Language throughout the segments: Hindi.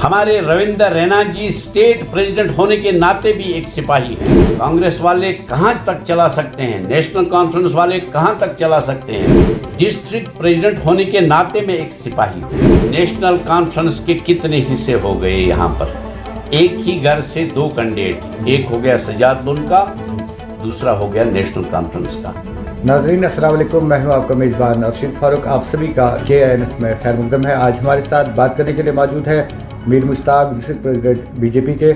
हमारे रविंद्र रैना जी स्टेट प्रेसिडेंट होने के नाते भी एक सिपाही हैं। कांग्रेस वाले कहां तक चला सकते हैं, नेशनल कॉन्फ्रेंस वाले कहां तक चला सकते हैं। डिस्ट्रिक्ट प्रेसिडेंट होने के नाते में एक सिपाही हूं। नेशनल कॉन्फ्रेंस के कितने हिस्से हो गए यहाँ पर, एक ही घर से दो कैंडिडेट, एक हो गया सजादुल का, दूसरा हो गया नेशनल कॉन्फ्रेंस का। नाज़रीन अस्सलाम वालेकुम, मैं हूं आपका मेज़बान अरशद फारूक। आप सभी का KINS में खैर मकदम है। आज हमारे साथ बात करने के लिए मौजूद है Mir Mushtaq, district president BJP के।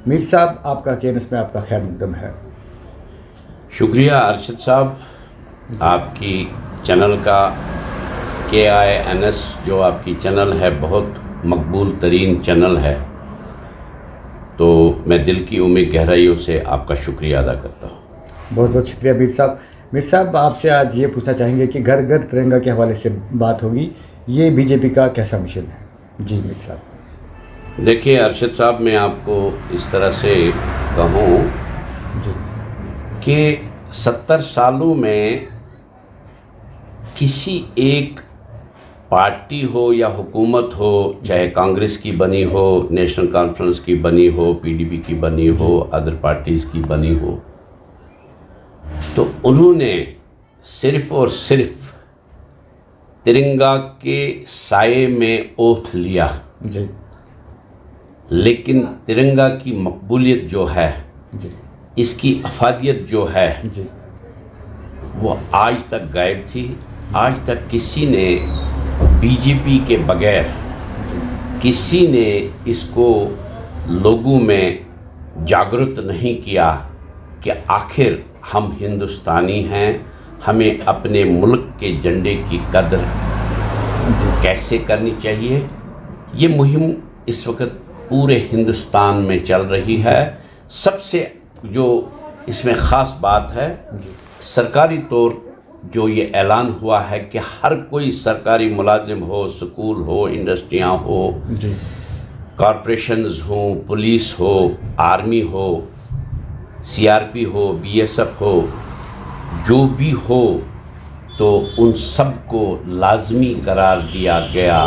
मीर साहब, आपका KINS में आपका खैर मकदम है। शुक्रिया अरशद साहब, आपकी चैनल का KINS जो आपकी चैनल है बहुत मकबूल तरीन चैनल है, तो मैं दिल की उम्मीद गहराइयों से आपका शुक्रिया अदा करता हूँ। बहुत बहुत शुक्रिया मीर साहब। मीर साहब, आपसे आज ये पूछना चाहेंगे कि घर घर तिरंगा के हवाले से बात होगी, ये BJP का कैसा मिशन है? जी मीर साहब। देखिए अरशद साहब, मैं आपको इस तरह से कहूँ जी कि 70 सालों में किसी एक पार्टी हो या हुकूमत हो, चाहे कांग्रेस की बनी हो, नेशनल कॉन्फ्रेंस की बनी हो, PDP की बनी हो, अदर पार्टीज़ की बनी हो, तो उन्होंने सिर्फ और सिर्फ तिरंगा के साये में ओथ लिया। जी लेकिन तिरंगा की मकबूलियत जो है, जी इसकी अफादियत जो है, जी वो आज तक गायब थी। आज तक किसी ने BJP के बगैर किसी ने इसको लोगों में जागरूक नहीं किया कि आखिर हम हिंदुस्तानी हैं, हमें अपने मुल्क के झंडे की कदर कैसे करनी चाहिए। ये मुहिम इस वक्त पूरे हिंदुस्तान में चल रही है। सबसे जो इसमें ख़ास बात है, सरकारी तौर जो ये ऐलान हुआ है कि हर कोई सरकारी मुलाजिम हो, स्कूल हो, इंडस्ट्रियाँ हो, कॉरपोरेशंस हो, पुलिस हो, आर्मी हो, CRP हो, BSF हो, जो भी हो, तो उन सब को लाजमी करार दिया गया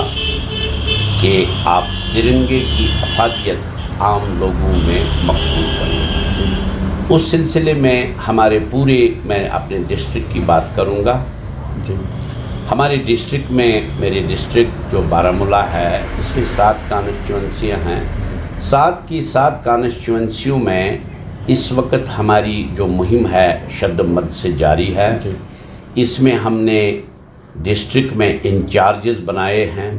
कि आप तिरंगे की अफादियत आम लोगों में मकबूल करें। उस सिलसिले में हमारे पूरे, मैं अपने डिस्ट्रिक्ट की बात करूंगा। जी हमारे डिस्ट्रिक्ट में, मेरे डिस्ट्रिक्ट जो बारामूला है, इसमें 7 कॉन्स्टिट्यूंसियाँ हैं। 7 की 7 कॉन्स्टिट्यूंसियों में इस वक्त हमारी जो मुहिम है शद्दमद से जारी है। इसमें हमने डिस्ट्रिक्ट में इंचार्जेस बनाए हैं।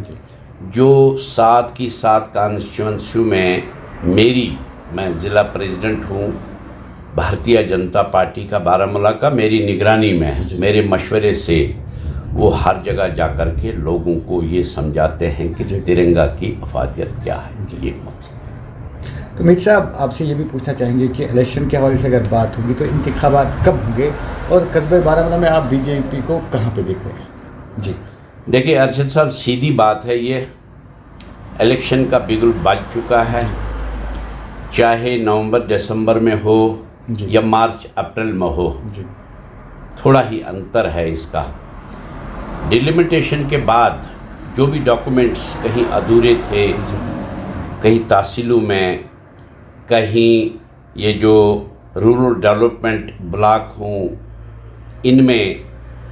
जो 7 की 7 कॉन्स्टिट्यूंसी में मैं ज़िला प्रेसिडेंट हूँ भारतीय जनता पार्टी का बारामूला का, मेरी निगरानी में है। मेरे मशवरे से वो हर जगह जा कर के लोगों को ये समझाते हैं कि तिरंगा की अफादियत क्या है। ये मकसद। तो मीर साहब, आपसे ये भी पूछना चाहेंगे कि इलेक्शन के हवाले से अगर बात होगी तो इंतखाबात कब होंगे और कस्बे बारामूला में आप BJP को कहाँ पे देख रहे हैं? जी देखिए अरशद साहब, सीधी बात है, ये इलेक्शन का बिगुल बज चुका है। चाहे नवंबर दिसंबर में हो या मार्च अप्रैल में हो, थोड़ा ही अंतर है इसका। डिलिमिटेशन के बाद जो भी डॉक्यूमेंट्स कहीं अधूरे थे, कहीं तहसीलों में, कहीं ये जो रूरल डेवलपमेंट ब्लॉक हों, इनमें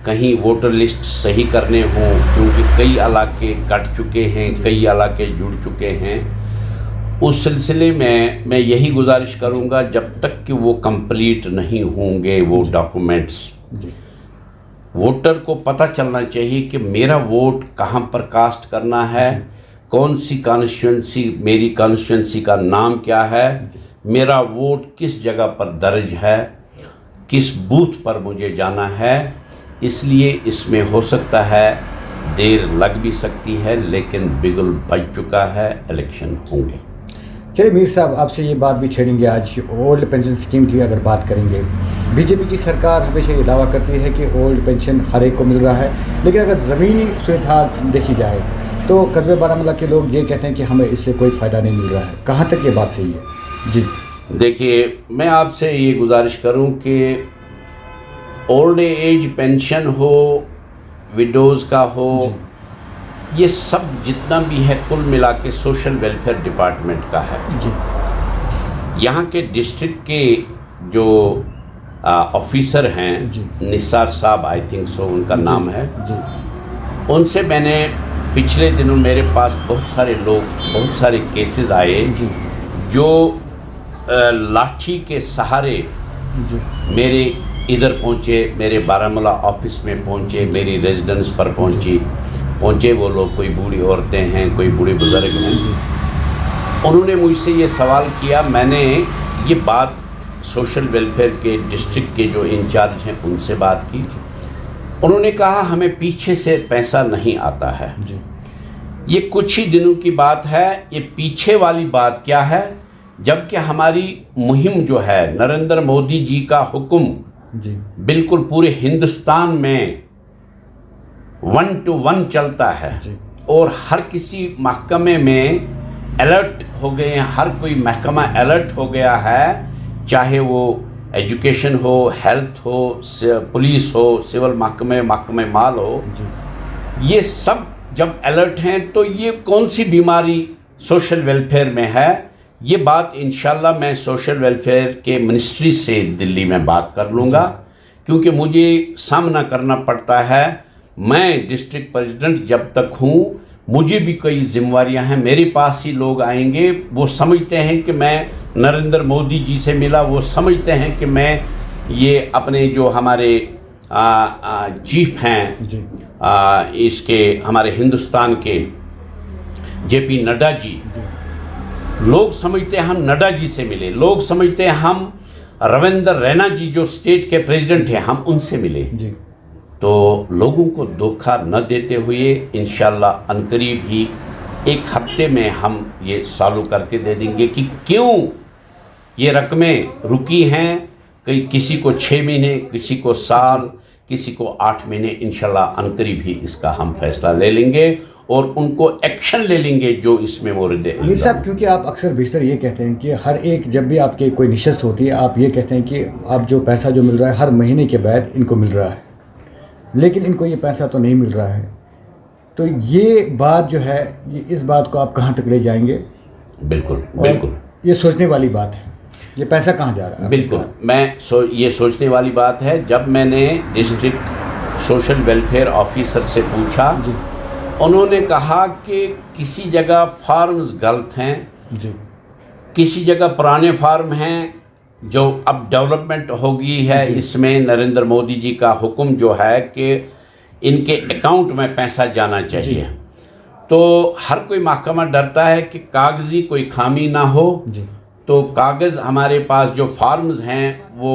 कहीं वोटर लिस्ट सही करने हों, क्योंकि कई इलाके कट चुके हैं, कई इलाके जुड़ चुके हैं। उस सिलसिले में मैं यही गुजारिश करूंगा, जब तक कि वो कंप्लीट नहीं होंगे वो डॉक्यूमेंट्स, वोटर को पता चलना चाहिए कि मेरा वोट कहां पर कास्ट करना है, कौन सी कॉन्स्टिट्यूंसी, मेरी कॉन्स्टिट्यूंसी का नाम क्या है, मेरा वोट किस जगह पर दर्ज है, किस बूथ पर मुझे जाना है। इसलिए इसमें हो सकता है देर लग भी सकती है, लेकिन बिगुल बज चुका है, इलेक्शन होंगे। चलिए मीर साहब, आपसे ये बात भी छेड़ेंगे आज ओल्ड पेंशन स्कीम की अगर बात करेंगे। BJP की सरकार हमेशा ये दावा करती है कि ओल्ड पेंशन हर एक को मिल रहा है, लेकिन अगर ज़मीनी सुविधा देखी जाए तो कस्बे बारामूला के लोग ये कहते हैं कि हमें इससे कोई फ़ायदा नहीं मिल रहा है। कहाँ तक ये बात सही है? जी देखिए, मैं आपसे ये गुजारिश करूं कि ओल्ड एज पेंशन हो, विडोज़ का हो ये सब जितना भी है कुल मिला के सोशल वेलफेयर डिपार्टमेंट का है जी। यहाँ के डिस्ट्रिक्ट के जो ऑफिसर हैं, जी। निसार साहब आई थिंक सो उनका नाम है, जी। उनसे मैंने पिछले दिनों मेरे पास बहुत सारे लोग, बहुत सारे केसेस आए जी। जो लाठी के सहारे जी। मेरे इधर पहुँचे, मेरे बारामूला ऑफिस में पहुँचे, मेरी रेजिडेंस पर पहुँचे वो लोग, कोई बूढ़ी औरतें हैं, कोई बूढ़े बुजुर्ग हैं। उन्होंने मुझसे ये सवाल किया, मैंने ये बात सोशल वेलफेयर के डिस्ट्रिक्ट के जो इंचार्ज हैं उनसे बात की। उन्होंने कहा हमें पीछे से पैसा नहीं आता है। जी। ये कुछ ही दिनों की बात है। ये पीछे वाली बात क्या है, जबकि हमारी मुहिम जो है, नरेंद्र मोदी जी का हुक्म जी। बिल्कुल पूरे हिंदुस्तान में 1 to 1 चलता है जी। और हर किसी महकमे में अलर्ट हो गए हैं, हर कोई महकमा अलर्ट हो गया है, चाहे वो एजुकेशन हो, हेल्थ हो, पुलिस हो, सिविल महकमे माल हो। जी। ये सब जब अलर्ट हैं तो ये कौन सी बीमारी सोशल वेलफेयर में है, ये बात इंशाल्लाह मैं सोशल वेलफेयर के मिनिस्ट्री से दिल्ली में बात कर लूँगा, क्योंकि मुझे सामना करना पड़ता है। मैं डिस्ट्रिक्ट प्रेसिडेंट जब तक हूँ, मुझे भी कई जिम्मेवारियां हैं। मेरे पास ही लोग आएंगे, वो समझते हैं कि मैं नरेंद्र मोदी जी से मिला, वो समझते हैं कि मैं ये अपने जो हमारे चीफ हैं जी। इसके हमारे हिंदुस्तान के जेपी नड्डा जी, जी। लोग समझते हैं हम नड्डा जी से मिले, लोग समझते हैं हम रविंद्र रैना जी जो स्टेट के प्रेसिडेंट हैं हम उनसे मिले। जी। तो लोगों को धोखा न देते हुए इंशाल्लाह अनकरीब ही एक हफ्ते में हम ये सॉल्व करके दे देंगे कि क्यों ये रकमें रुकी हैं। किसी को 6 महीने, किसी को साल, किसी को 8 महीने। इंशाल्लाह अनकरीब ही इसका हम फैसला ले लेंगे और उनको एक्शन ले लेंगे जो इसमें मोर्दे। ये साहब, क्योंकि आप अक्सर बेशतर ये कहते हैं कि हर एक जब भी आपके कोई निशस्त होती है, आप ये कहते हैं कि आप जो पैसा जो मिल रहा है हर महीने के बाद इनको मिल रहा है, लेकिन इनको ये पैसा तो नहीं मिल रहा है। तो ये बात जो है, ये इस बात को आप कहाँ तक ले जाएंगे? बिल्कुल बिल्कुल, ये सोचने वाली बात है, ये पैसा कहाँ जा रहा है? बिल्कुल मैं ये सोचने वाली बात है। जब मैंने डिस्ट्रिक्ट सोशल वेलफेयर ऑफिसर से पूछा, जी। उन्होंने कहा कि किसी जगह फार्म्स गलत हैं, जी। किसी जगह पुराने फार्म हैं जो अब डेवलपमेंट हो गई है। इसमें नरेंद्र मोदी जी का हुक्म जो है कि इनके अकाउंट में पैसा जाना चाहिए। तो हर कोई महकमा डरता है कि कागजी कोई खामी ना हो। जी। तो कागज़ हमारे पास जो फार्म्स हैं वो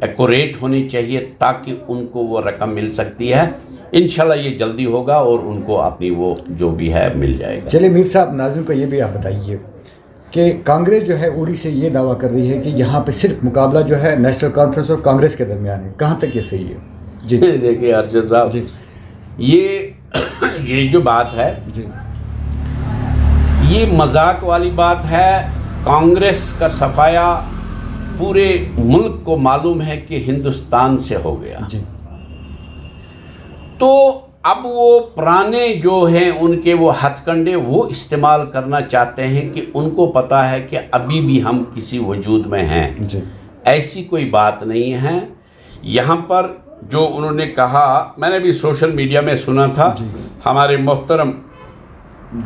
एक्यूरेट होनी चाहिए ताकि उनको वो रकम मिल सकती है। इंशाल्लाह ये जल्दी होगा और उनको अपनी वो जो भी है मिल जाएगा। चलिए मीर साहब, नाज़रीन को ये भी आप बताइए कि कांग्रेस जो है उड़ी से ये दावा कर रही है कि यहाँ पे सिर्फ मुकाबला जो है नेशनल कॉन्फ्रेंस और कांग्रेस के दरमियान है। कहाँ तक ये सही है? जी। देखिए अर्जुन साहब जी। ये जो बात है जी। ये मजाक वाली बात है। कांग्रेस का सफाया पूरे मुल्क को मालूम है कि हिंदुस्तान से हो गया। जी। तो अब वो पुराने जो हैं उनके वो हथकंडे वो इस्तेमाल करना चाहते हैं कि उनको पता है कि अभी भी हम किसी वजूद में हैं। जी। ऐसी कोई बात नहीं है। यहाँ पर जो उन्होंने कहा, मैंने भी सोशल मीडिया में सुना था, हमारे मोहतरम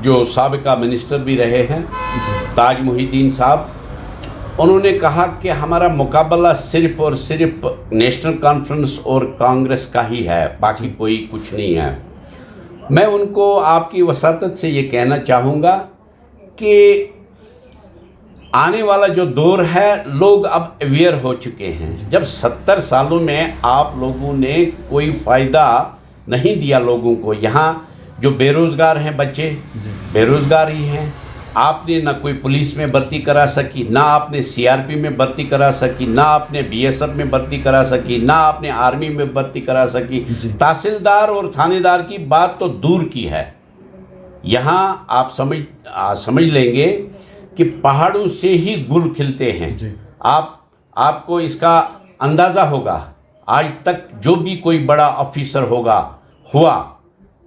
जो साबिका मिनिस्टर भी रहे हैं ताज मुहिद्दीन साहब, उन्होंने कहा कि हमारा मुकाबला सिर्फ और सिर्फ नेशनल कॉन्फ्रेंस और कांग्रेस का ही है, बाकी कोई कुछ नहीं है। मैं उनको आपकी वसातत से ये कहना चाहूँगा कि आने वाला जो दौर है, लोग अब अवेयर हो चुके हैं। जब 70 सालों में आप लोगों ने कोई फ़ायदा नहीं दिया लोगों को, यहाँ जो बेरोज़गार हैं बच्चे बेरोज़गार ही हैं, आपने ना कोई पुलिस में भर्ती करा सकी, ना आपने सीआरपी में भर्ती करा सकी, ना आपने बीएसएफ में भर्ती करा सकी, ना आपने आर्मी में भर्ती करा सकी। तहसीलदार और थानेदार की बात तो दूर की है। यहाँ आप समझ लेंगे कि पहाड़ों से ही गुल खिलते हैं। आपको इसका अंदाज़ा होगा। आज तक जो भी कोई बड़ा ऑफिसर हुआ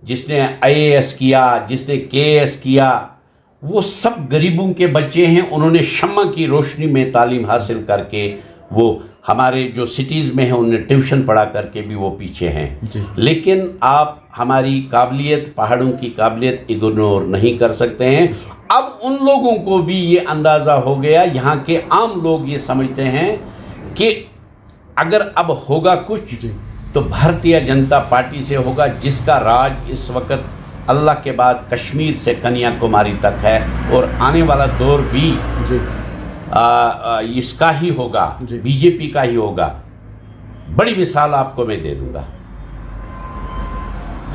जिसने IAS किया, जिसने KS किया, वो सब गरीबों के बच्चे हैं। उन्होंने शम्मा की रोशनी में तालीम हासिल करके, वो हमारे जो सिटीज़ में हैं उन्हें ट्यूशन पढ़ा करके भी वो पीछे हैं। लेकिन आप हमारी काबिलियत, पहाड़ों की काबिलियत इग्नोर नहीं कर सकते हैं। अब उन लोगों को भी ये अंदाज़ा हो गया, यहाँ के आम लोग ये समझते हैं कि अगर अब होगा कुछ तो भारतीय जनता पार्टी से होगा, जिसका राज इस वक्त अल्लाह के बाद कश्मीर से कन्याकुमारी तक है, और आने वाला दौर भी इसका ही होगा, बीजेपी का ही होगा। बड़ी मिसाल आपको मैं दे दूंगा।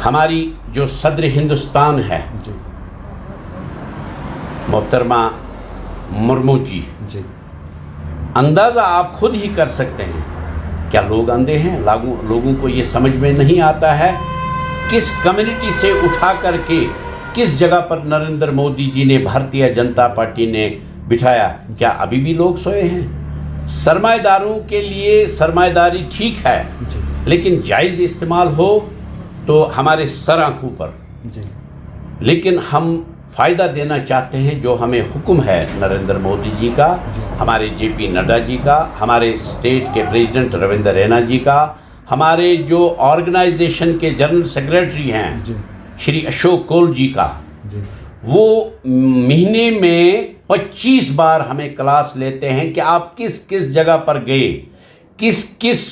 हमारी जो सदर हिंदुस्तान है मोहतरमा मुर्मू जी, अंदाज़ा आप खुद ही कर सकते हैं। क्या लोग अंधे हैं? लोगों को ये समझ में नहीं आता है किस कम्युनिटी से उठा करके किस जगह पर नरेंद्र मोदी जी ने, भारतीय जनता पार्टी ने बिठाया। क्या अभी भी लोग सोए हैं? सरमाएदारों के लिए सरमाएदारी ठीक है, लेकिन जायज़ इस्तेमाल हो तो हमारे सर आँखों पर। लेकिन हम फ़ायदा देना चाहते हैं जो हमें हुक्म है नरेंद्र मोदी जी का, हमारे JP नड्डा जी का, हमारे स्टेट के प्रेसिडेंट रविंद्र रैना जी का, हमारे जो ऑर्गेनाइजेशन के जनरल सेक्रेटरी हैं श्री अशोक कौल जी का। वो महीने में 25 बार हमें क्लास लेते हैं कि आप किस किस जगह पर गए, किस किस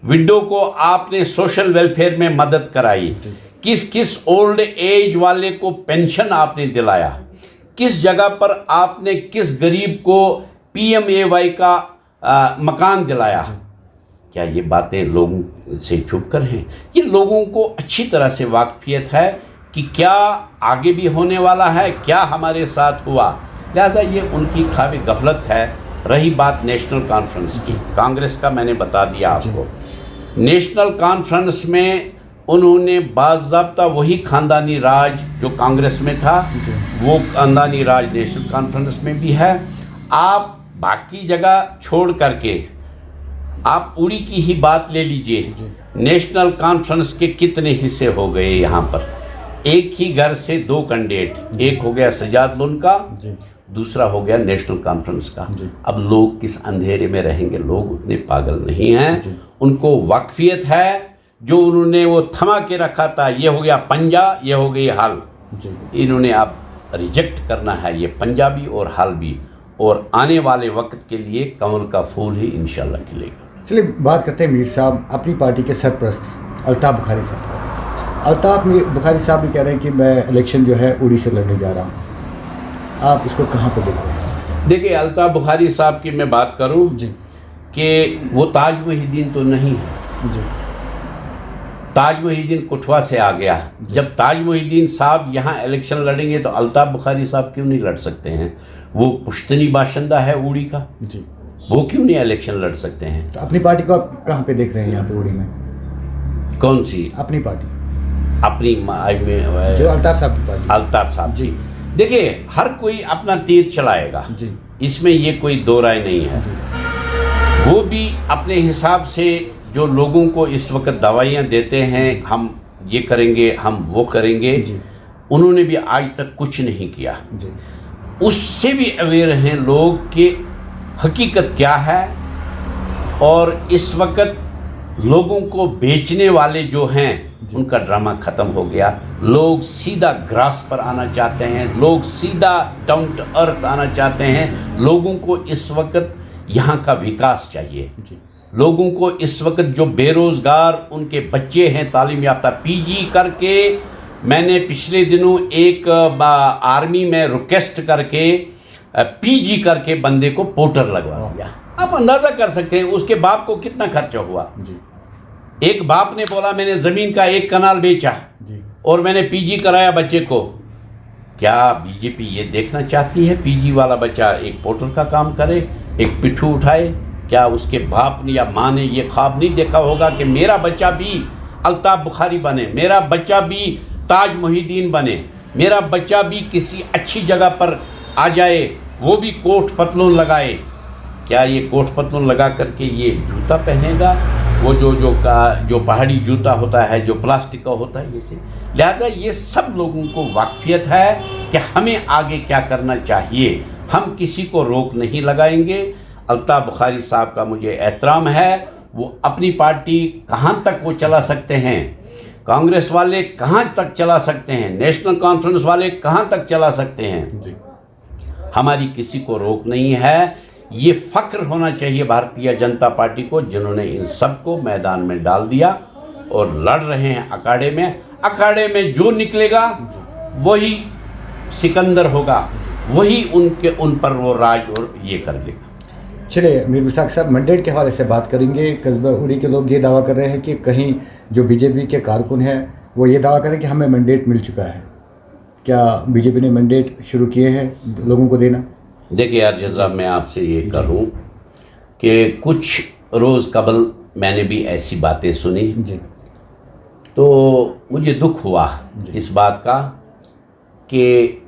विडो को आपने सोशल वेलफेयर में मदद कराई, किस किस ओल्ड एज वाले को पेंशन आपने दिलाया, किस जगह पर आपने किस गरीब को PMAY का मकान दिलाया। क्या ये बातें लोगों से छुप कर हैं? ये लोगों को अच्छी तरह से वाकफियत है कि क्या आगे भी होने वाला है, क्या हमारे साथ हुआ। लिहाजा ये उनकी ख्वाब गफलत है। रही बात नेशनल कॉन्फ्रेंस की, कांग्रेस का मैंने बता दिया आपको। नेशनल कॉन्फ्रेंस में उन्होंने बाज़ाब्ता वही ख़ानदानी राज जो कांग्रेस में था, वो ख़ानदानी राज नेशनल कॉन्फ्रेंस में भी है। आप बाकी जगह छोड़ करके आप उड़ी की ही बात ले लीजिए। नेशनल कॉन्फ्रेंस के कितने हिस्से हो गए यहाँ पर? एक ही घर से 2 कैंडिडेट, एक हो गया सजाद लोन का, दूसरा हो गया नेशनल कॉन्फ्रेंस का। अब लोग किस अंधेरे में रहेंगे? लोग उतने पागल नहीं हैं, उनको वाकफियत है। जो उन्होंने वो थमा के रखा था, ये हो गया पंजा, ये हो गई हाल, इन्होंने अब रिजेक्ट करना है ये पंजाबी और हाल भी, और आने वाले वक्त के लिए कमल का फूल ही इंशाल्लाह खिलेगा। चलिए बात करते हैं मीर साहब, अपनी पार्टी के सरप्रस्त अल्ताफ़ बुखारी साहब। अल्ताफ़ बुखारी साहब भी कह रहे हैं कि मैं इलेक्शन जो है उड़ी से लड़ने जा रहा हूँ। आप इसको कहाँ पर देख रहे हैं? देखिए, अल्ताफ़ बुखारी साहब की मैं बात करूँ कि वो ताज मुहिद्दीन तो नहीं है। ताज मुहिद्दीन कुठवा से आ गया। जब ताज मुहिद्दीन साहब यहाँ इलेक्शन लड़ेंगे तो अल्ताफ़ बुखारी साहब क्यों नहीं लड़ सकते हैं? वो पुश्तनी बाशिंदा है उड़ी का, वो क्यों नहीं इलेक्शन लड़ सकते हैं? तो अपनी पार्टी को आप कहाँ पे देख रहे हैं यहाँ पे उड़ी में? कौन सी अपनी पार्टी? अपनी जो अल्ताफ़ साहब की पार्टी। अल्ताफ़ साहब जी, देखिए हर कोई अपना तीर चलाएगा, इसमें ये कोई दो राय नहीं है। वो भी अपने हिसाब से जो लोगों को इस वक्त दवाइयाँ देते हैं, हम ये करेंगे, हम वो करेंगे, उन्होंने भी आज तक कुछ नहीं किया। उससे भी अवेयर हैं लोग कि हकीकत क्या है। और इस वक्त लोगों को बेचने वाले जो हैं उनका ड्रामा ख़त्म हो गया। लोग सीधा ग्रास पर आना चाहते हैं, लोग सीधा डाउन टू अर्थ आना चाहते हैं। लोगों को इस वक्त यहाँ का विकास चाहिए। लोगों को इस वक्त जो बेरोज़गार उनके बच्चे हैं तालीम याफ्ता PG करके, मैंने पिछले दिनों एक आर्मी में रिक्वेस्ट करके PG करके बंदे को पोर्टर लगवा दिया। आप अंदाज़ा कर सकते हैं उसके बाप को कितना खर्चा हुआ। एक बाप ने बोला मैंने ज़मीन का 1 कनाल बेचा और मैंने PG कराया बच्चे को। क्या BJP ये देखना चाहती है PG वाला बच्चा एक पोर्टर का काम करे, एक पिट्ठू उठाए? क्या उसके बाप ने या माँ ने ये ख्वाब नहीं देखा होगा कि मेरा बच्चा भी अल्ताफ़ बुखारी बने, मेरा बच्चा भी ताज मुहिद्दीन बने, मेरा बच्चा भी किसी अच्छी जगह पर आ जाए, वो भी कोट पतलून लगाए? क्या ये कोट पतलून लगा करके ये जूता पहनेगा? वो जो पहाड़ी जूता होता है, जो प्लास्टिक का होता है, ये लिहाजा ये सब लोगों को वाकफियत है कि हमें आगे क्या करना चाहिए। हम किसी को रोक नहीं लगाएंगे। अल्ताफ़ बुखारी साहब का मुझे एहतराम है, वो अपनी पार्टी कहाँ तक वो चला सकते हैं, कांग्रेस वाले कहाँ तक चला सकते हैं, नेशनल कॉन्फ्रेंस वाले कहाँ तक चला सकते हैं जी। हमारी किसी को रोक नहीं है। ये फ़ख्र होना चाहिए भारतीय जनता पार्टी को, जिन्होंने इन सबको मैदान में डाल दिया और लड़ रहे हैं अखाड़े में। अखाड़े में जो निकलेगा वही सिकंदर होगा, वही उन पर वो राज और ये कर देगा। चलिए मीर मुश्ताक साहब, मैंडेट के हवाले से बात करेंगे। कस्बा उड़ी के लोग ये दावा कर रहे हैं कि कहीं जो बीजेपी के कारकुन हैं वो ये दावा करें कि हमें मैंडेट मिल चुका है। क्या बीजेपी ने मैंडेट शुरू किए हैं लोगों को देना? देखिए यार जज़ाब, मैं आपसे ये करूं कि कुछ रोज़ कबल मैंने भी ऐसी बातें सुनी जी, तो मुझे दुख हुआ इस बात का कि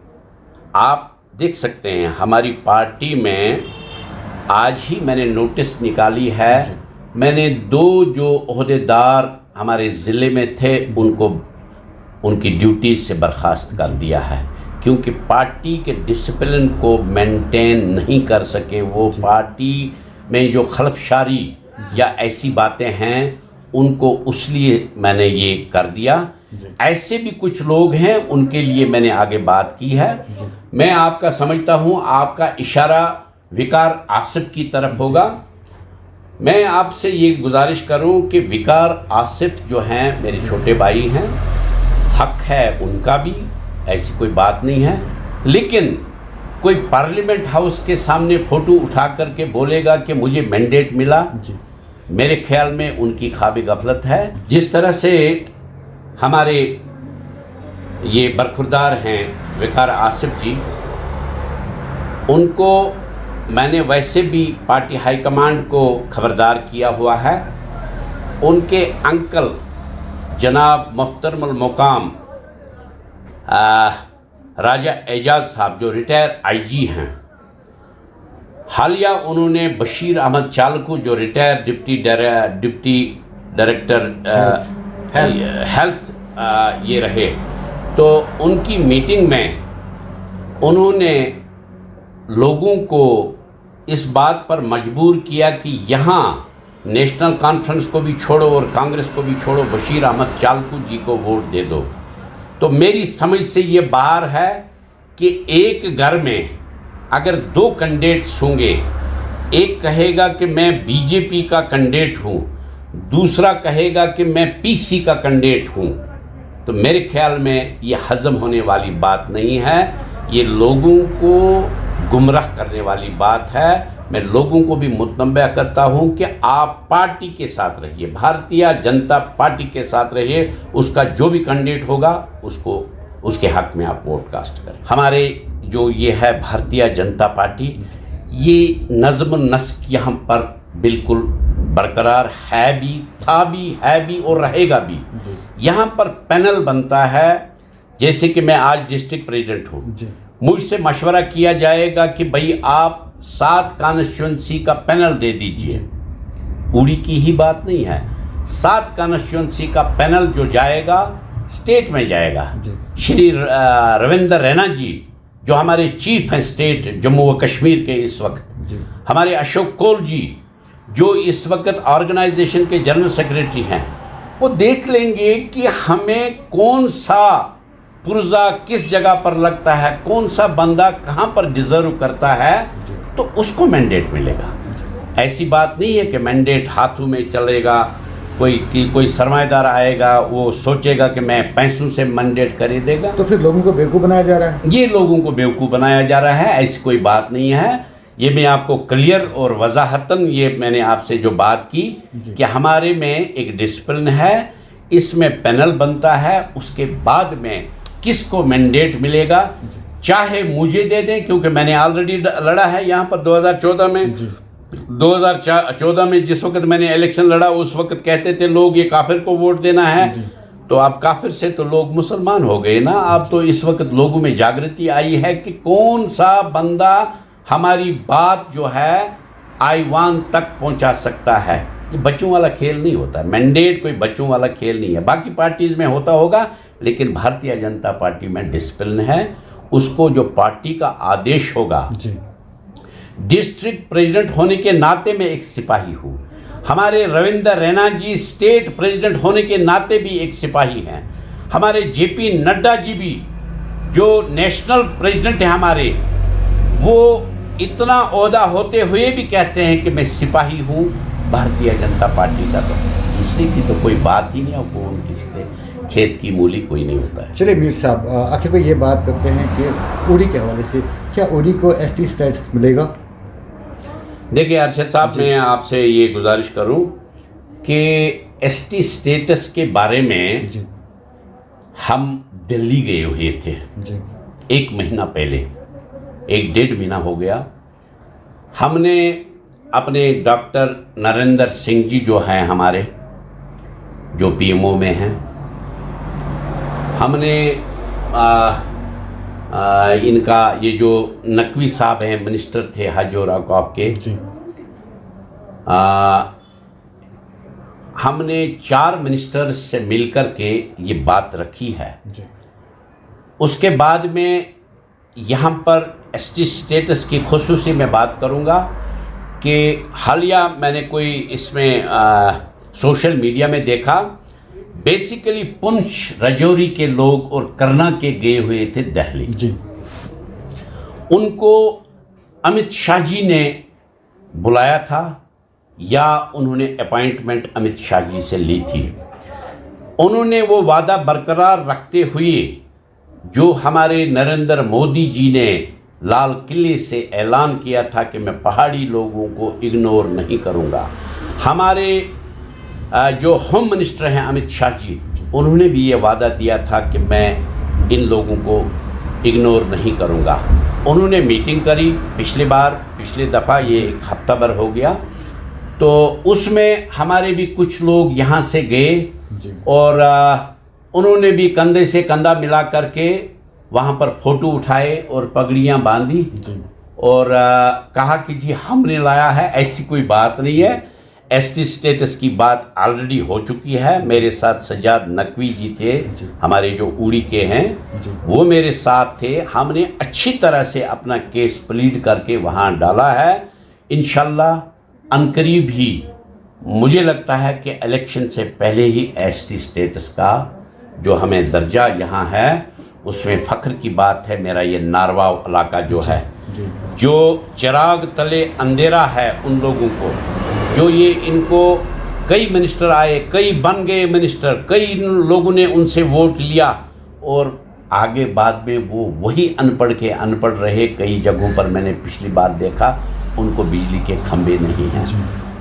आप देख सकते हैं हमारी पार्टी में आज ही मैंने नोटिस निकाली है। मैंने 2 जो ओहदेदार हमारे ज़िले में थे उनको उनकी ड्यूटी से बर्खास्त कर दिया है, क्योंकि पार्टी के डिसिप्लिन को मेंटेन नहीं कर सके। वो पार्टी में जो खलफशारी या ऐसी बातें हैं उनको उसलिए मैंने ये कर दिया। ऐसे भी कुछ लोग हैं, उनके लिए मैंने आगे बात की है। मैं आपका समझता हूँ आपका इशारा विकार आसिफ की तरफ होगा। मैं आपसे ये गुजारिश करूं कि विकार आसिफ जो हैं मेरे छोटे भाई हैं, हक है उनका भी, ऐसी कोई बात नहीं है। लेकिन कोई पार्लियामेंट हाउस के सामने फ़ोटो उठा करके बोलेगा कि मुझे मैंडेट मिला जी, मेरे ख्याल में उनकी ख्वाब गफलत है। जिस तरह से हमारे ये बरखुरदार हैं विकार आसिफ जी, उनको मैंने वैसे भी पार्टी हाईकमांड को खबरदार किया हुआ है। उनके अंकल जनाब मुहतरमुल मुकाम राजा एजाज साहब जो रिटायर आईजी हैं, हालिया उन्होंने बशीर अहमद चालकू जो रिटायर डिप्टी डायरेक्टर हेल्थ ये रहे, तो उनकी मीटिंग में उन्होंने लोगों को इस बात पर मजबूर किया कि यहाँ नेशनल कॉन्फ्रेंस को भी छोड़ो और कांग्रेस को भी छोड़ो, बशीर अहमद चालकू जी को वोट दे दो। तो मेरी समझ से ये बाहर है कि एक घर में अगर 2 कैंडिडेट्स होंगे, एक कहेगा कि मैं बीजेपी का कैंडिडेट हूँ, दूसरा कहेगा कि मैं पीसी का कैंडिडेट हूँ, तो मेरे ख्याल में ये हज़म होने वाली बात नहीं है। ये लोगों को गुमराह करने वाली बात है। मैं लोगों को भी मुतनब्बा करता हूं कि आप पार्टी के साथ रहिए, भारतीय जनता पार्टी के साथ रहिए। उसका जो भी कैंडिडेट होगा उसको उसके हक में आप वोट कास्ट करें। हमारे जो ये है भारतीय जनता पार्टी, ये नज़्म नस्क यहाँ पर बिल्कुल बरकरार है भी, था भी, है भी और रहेगा भी। यहाँ पर पैनल बनता है, जैसे कि मैं आज डिस्ट्रिक्ट प्रेसिडेंट हूँ, मुझसे मशवरा किया जाएगा कि भाई आप 7 कॉन्स्टिट्यूंसी का पैनल दे दीजिए। उड़ी की ही बात नहीं है, 7 कॉन्स्टिट्यूंसी का पैनल जो जाएगा स्टेट में जाएगा। श्री रविंद्र रैना जी जो हमारे चीफ हैं स्टेट जम्मू व कश्मीर के इस वक्त, हमारे अशोक कौल जी जो इस वक्त ऑर्गेनाइजेशन के जनरल सेक्रेटरी हैं, वो देख लेंगे कि हमें कौन सा पुर्जा किस जगह पर लगता है, कौन सा बंदा कहाँ पर डिज़र्व करता है, तो उसको मैंडेट मिलेगा। ऐसी बात नहीं है कि मैंडेट हाथों में चलेगा, कोई सरमाएदार आएगा वो सोचेगा कि मैं पैसों से मैंडेट खरीदेगा। तो फिर लोगों को बेवकूफ़ बनाया जा रहा है। ये लोगों को बेवकूफ़ बनाया जा रहा है, ऐसी कोई बात नहीं है। ये मैं आपको क्लियर और वजाहतन ये मैंने आपसे जो बात की कि हमारे में एक डिसिप्लिन है, इसमें पैनल बनता है, उसके बाद में किसको मैंडेट मिलेगा, चाहे मुझे दे दें क्योंकि मैंने ऑलरेडी लड़ा है यहाँ पर 2014 में। 2014 में जिस वक्त मैंने इलेक्शन लड़ा उस वक्त कहते थे लोग ये काफिर को वोट देना है, तो आप काफिर से तो लोग मुसलमान हो गए ना। अब तो इस वक्त लोगों में जागृति आई है कि कौन सा बंदा हमारी बात जो है आईवान तक पहुंचा सकता है। ये बच्चों वाला खेल नहीं होता है। मैंडेट कोई बच्चों वाला खेल नहीं है। बाकी पार्टीज़ में होता होगा, लेकिन भारतीय जनता पार्टी में डिसिप्लिन है। उसको जो पार्टी का आदेश होगा, जी डिस्ट्रिक्ट प्रेसिडेंट होने के नाते मैं एक सिपाही हूँ। हमारे रविंद्र रैना जी स्टेट प्रेसिडेंट होने के नाते भी एक सिपाही हैं। हमारे जेपी नड्डा जी भी जो नेशनल प्रेसिडेंट हैं हमारे, वो इतना ओहदा होते हुए भी कहते हैं कि मैं सिपाही हूँ भारतीय जनता पार्टी का। तो दूसरे की तो कोई बात ही नहीं है, वो किसी के खेत की मूली कोई नहीं होता है। चलिए मीर साहब, आखिर में ये बात करते हैं कि उड़ी के हवाले से क्या उड़ी को एसटी स्टेटस मिलेगा? देखिए अरशद साहब, मैं आपसे ये गुजारिश करूं कि एसटी स्टेटस के बारे में जी हम दिल्ली गए हुए थे जी 1 महीना पहले, 1-1.5 महीना हो गया। हमने अपने डॉक्टर नरेंद्र सिंह जी जो हैं हमारे, जो पीएमओ में हैं, हमने इनका ये जो नकवी साहब हैं, मिनिस्टर थे हज और औक़ाफ़ के, जी हमने 4 मिनिस्टर्स से मिलकर के ये बात रखी है। जी उसके बाद में यहाँ पर एसटी स्टेटस की खुसूसी में बात करूँगा कि हालिया मैंने कोई इसमें सोशल मीडिया में देखा, बेसिकली पुंछ राजौरी के लोग और करना के गए हुए थे दिल्ली। जी उनको अमित शाह जी ने बुलाया था या उन्होंने अपॉइंटमेंट अमित शाह जी से ली थी। उन्होंने वो वादा बरकरार रखते हुए जो हमारे नरेंद्र मोदी जी ने लाल किले से ऐलान किया था कि मैं पहाड़ी लोगों को इग्नोर नहीं करूँगा। हमारे जो होम मिनिस्टर हैं अमित शाह जी, उन्होंने भी ये वादा दिया था कि मैं इन लोगों को इग्नोर नहीं करूँगा। उन्होंने मीटिंग करी पिछले दफ़ा, ये 1 हफ्ता भर हो गया, तो उसमें हमारे भी कुछ लोग यहाँ से गए और उन्होंने भी कंधे से कंधा मिला करके वहाँ पर फ़ोटो उठाए और पगड़ियाँ बांधी और कहा कि जी हमने लाया है, ऐसी कोई बात नहीं है। एसटी स्टेटस की बात ऑलरेडी हो चुकी है। मेरे साथ सज्जाद नकवी जी थे, हमारे जो उड़ी के हैं, वो मेरे साथ थे। हमने अच्छी तरह से अपना केस प्लीड करके वहाँ डाला है। इंशाल्लाह अनकरीब ही मुझे लगता है कि इलेक्शन से पहले ही एसटी स्टेटस का जो हमें दर्जा यहाँ है, उसमें फ़ख्र की बात है। मेरा ये नारवा इलाका जो है, जो चिराग तले अंधेरा है उन लोगों को, जो ये इनको कई मिनिस्टर आए, कई बन गए मिनिस्टर, कई लोगों ने उनसे वोट लिया और आगे बाद में वो वही अनपढ़ रहे। कई जगहों पर मैंने पिछली बार देखा, उनको बिजली के खंभे नहीं हैं,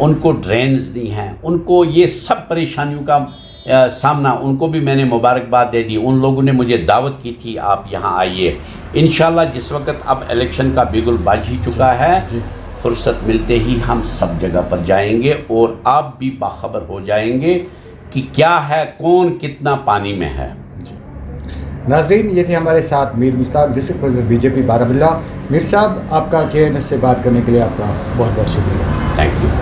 उनको ड्रेन्स नहीं हैं, उनको ये सब परेशानियों का सामना, उनको भी मैंने मुबारकबाद दे दी। उन लोगों ने मुझे दावत की थी आप यहाँ आइए। इंशाल्लाह जिस वक्त अब इलेक्शन का बिगुल बाज ही चुका है, फुर्सत मिलते ही हम सब जगह पर जाएंगे और आप भी बाखबर हो जाएंगे कि क्या है, कौन कितना पानी में है। नाज़रीन, ये थे हमारे साथ Mir Mushtaq, district president BJP Baramulla. Mir साहब, आपका KNS से बात करने के लिए आपका बहुत बहुत शुक्रिया। Thank you.